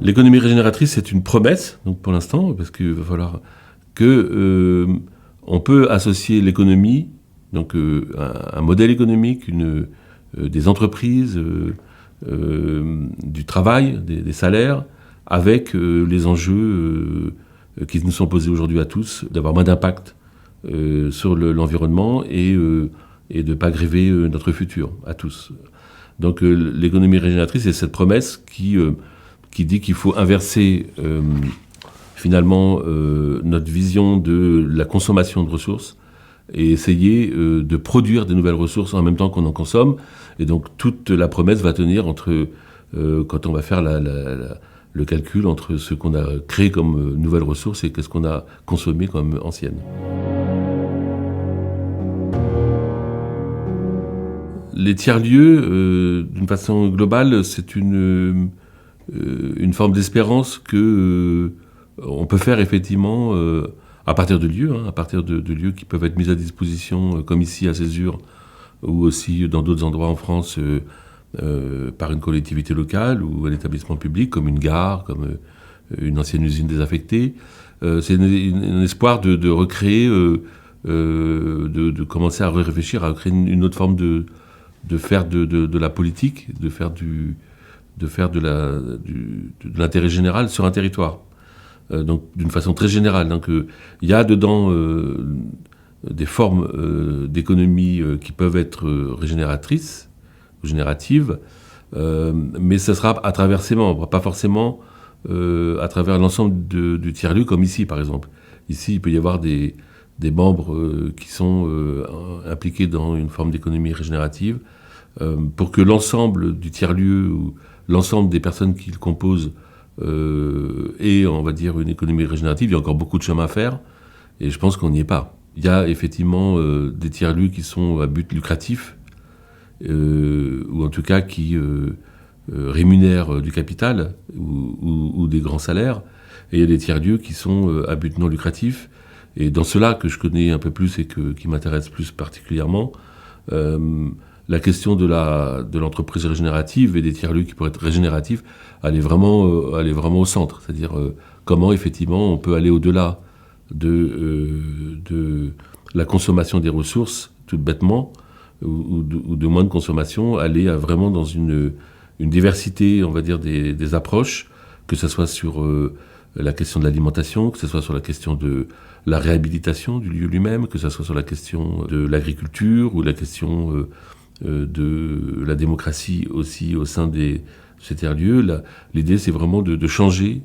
L'économie régénératrice, c'est une promesse, donc pour l'instant, parce qu'il va falloir que on peut associer l'économie, donc un modèle économique, des entreprises, du travail, des salaires, avec les enjeux qui nous sont posés aujourd'hui à tous, d'avoir moins d'impact sur l'environnement et de ne pas gréver notre futur à tous. Donc l'économie régénératrice, c'est cette promesse qui dit qu'il faut inverser finalement notre vision de la consommation de ressources et essayer de produire des nouvelles ressources en même temps qu'on en consomme. Et donc toute la promesse va tenir entre, quand on va faire le calcul entre ce qu'on a créé comme nouvelles ressources et qu'est-ce qu'on a consommé comme anciennes. Les tiers-lieux, d'une façon globale, c'est une forme d'espérance que on peut faire effectivement à partir de lieux, à partir de lieux qui peuvent être mis à disposition, comme ici à Césure, ou aussi dans d'autres endroits en France, par une collectivité locale ou un établissement public, comme une gare, comme une ancienne usine désaffectée. C'est un espoir de recréer, de commencer à réfléchir, à créer une autre forme de faire de la politique, de faire de l'intérêt général sur un territoire. Donc d'une façon très générale. Donc il y a dedans des formes d'économie qui peuvent être régénératrices, ou génératives, mais ce sera à travers ses membres, pas forcément à travers l'ensemble du tiers-lieu, comme ici par exemple. Ici, il peut y avoir des membres qui sont impliqués dans une forme d'économie régénérative, pour que l'ensemble du tiers-lieu ou l'ensemble des personnes qui le composent ait, on va dire, une économie régénérative. Il y a encore beaucoup de chemin à faire, et je pense qu'on n'y est pas. Il y a effectivement des tiers-lieux qui sont à but lucratif, ou en tout cas qui rémunèrent du capital ou des grands salaires, et il y a des tiers-lieux qui sont à but non lucratif. Et dans cela que je connais un peu plus et qui m'intéresse plus particulièrement, la question de l'entreprise régénérative et des tiers-lieux qui pourraient être régénératifs, elle est vraiment au centre. C'est-à-dire comment effectivement on peut aller au-delà de la consommation des ressources, tout bêtement, ou de moins de consommation, aller vraiment dans une diversité, on va dire, des approches, que ce soit sur la question de l'alimentation, que ce soit sur la question de la réhabilitation du lieu lui-même, que ce soit sur la question de l'agriculture ou la question de la démocratie aussi au sein de ces tiers-lieux. L'idée, c'est vraiment de changer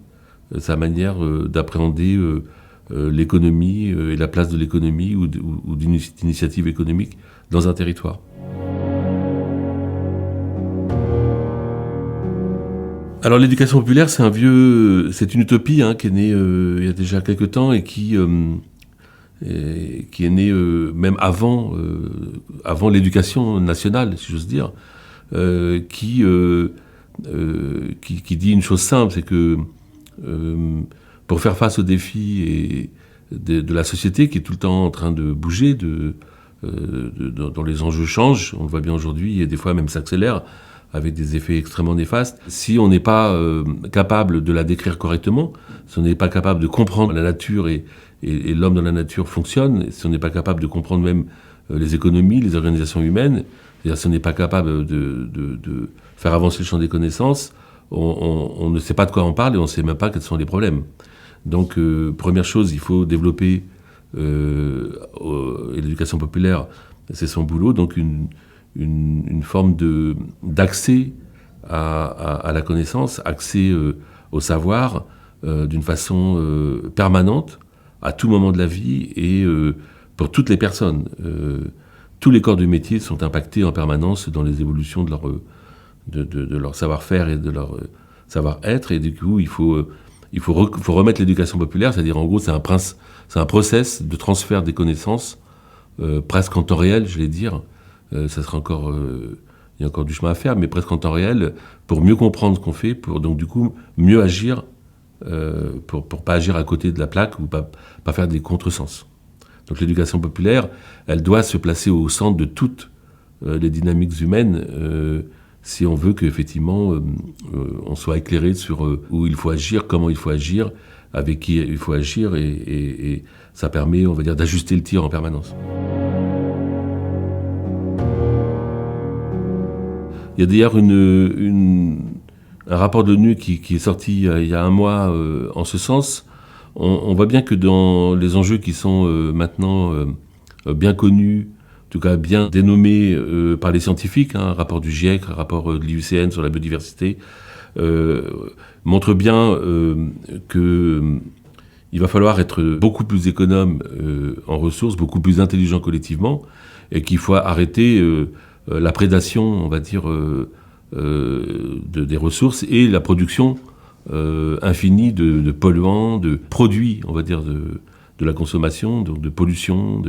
sa manière d'appréhender l'économie et la place de l'économie ou d'initiative économique dans un territoire. Alors l'éducation populaire, c'est une utopie qui est née il y a déjà quelques temps et qui est née même avant l'éducation nationale, si j'ose dire, qui dit une chose simple, c'est que pour faire face aux défis de la société qui est tout le temps en train de bouger, dont les enjeux changent, on le voit bien aujourd'hui, et des fois même s'accélèrent, avec des effets extrêmement néfastes. Si on n'est pas capable de la décrire correctement, si on n'est pas capable de comprendre la nature et l'homme dans la nature fonctionne, si on n'est pas capable de comprendre même les économies, les organisations humaines, c'est-à-dire si on n'est pas capable de faire avancer le champ des connaissances, on ne sait pas de quoi on parle et on ne sait même pas quels sont les problèmes. Donc, première chose, il faut développer et l'éducation populaire, c'est son boulot, donc une forme d'accès à la connaissance, accès au savoir d'une façon permanente à tout moment de la vie et pour toutes les personnes. Tous les corps de métier sont impactés en permanence dans les évolutions de leur savoir-faire et de leur savoir-être, et du coup il faut remettre l'éducation populaire, c'est-à-dire en gros c'est un process de transfert des connaissances presque en temps réel, je vais dire. Ça sera encore, il y a encore du chemin à faire, mais presque en temps réel, pour mieux comprendre ce qu'on fait, pour donc du coup mieux agir, pour pas agir à côté de la plaque ou pas faire des contresens. Donc l'éducation populaire, elle doit se placer au centre de toutes les dynamiques humaines, si on veut qu'effectivement on soit éclairé sur où il faut agir, comment il faut agir, avec qui il faut agir, et ça permet, on va dire, d'ajuster le tir en permanence. Il y a d'ailleurs un rapport de l'ONU qui est sorti il y a un mois en ce sens. On voit bien que dans les enjeux qui sont maintenant bien connus, en tout cas bien dénommés par les scientifiques, un rapport du GIEC, un rapport de l'IUCN sur la biodiversité, montre bien qu'il va falloir être beaucoup plus économe en ressources, beaucoup plus intelligent collectivement, et qu'il faut arrêter la prédation, on va dire, des ressources et la production infinie de polluants, de produits, on va dire, de la consommation, donc de pollution,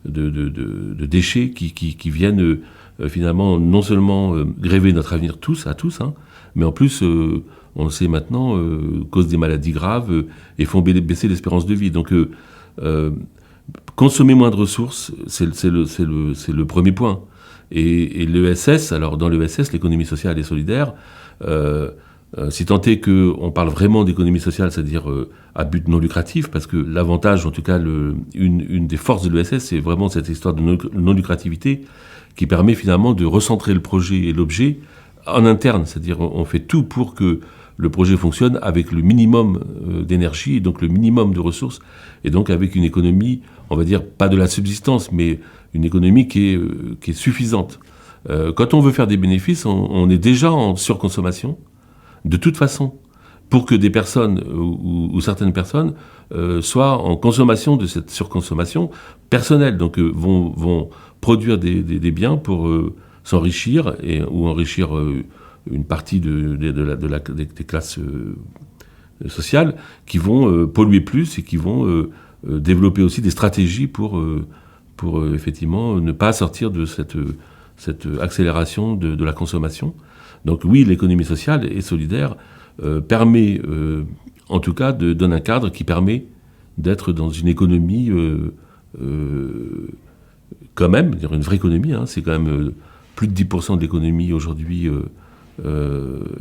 de déchets qui viennent finalement non seulement gréver notre avenir à tous, hein, mais en plus, on le sait maintenant, causent des maladies graves et font baisser l'espérance de vie. Donc, consommer moins de ressources, c'est le premier point. Et l'ESS, alors dans l'ESS, l'économie sociale et solidaire, si tant est qu'on parle vraiment d'économie sociale, c'est-à-dire à but non lucratif, parce que l'avantage, en tout cas une des forces de l'ESS, c'est vraiment cette histoire de non-lucrativité qui permet finalement de recentrer le projet et l'objet en interne, c'est-à-dire on fait tout pour que le projet fonctionne avec le minimum d'énergie, et donc le minimum de ressources, et donc avec une économie, on va dire, pas de la subsistance, mais une économie qui est suffisante. Quand on veut faire des bénéfices, on est déjà en surconsommation, de toute façon, pour que des personnes ou certaines personnes soient en consommation de cette surconsommation personnelle, donc vont produire des biens pour s'enrichir ou enrichir une partie des classes sociales qui vont polluer plus et qui vont développer aussi des stratégies pour effectivement ne pas sortir de cette accélération de la consommation. Donc oui, l'économie sociale et solidaire permet, en tout cas, donne un cadre qui permet d'être dans une économie quand même, dire une vraie économie, hein, c'est quand même plus de 10% de l'économie aujourd'hui,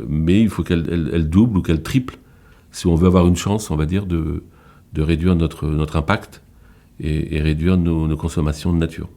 mais il faut qu'elle double ou qu'elle triple si on veut avoir une chance, on va dire, de réduire notre impact et réduire nos consommations de nature.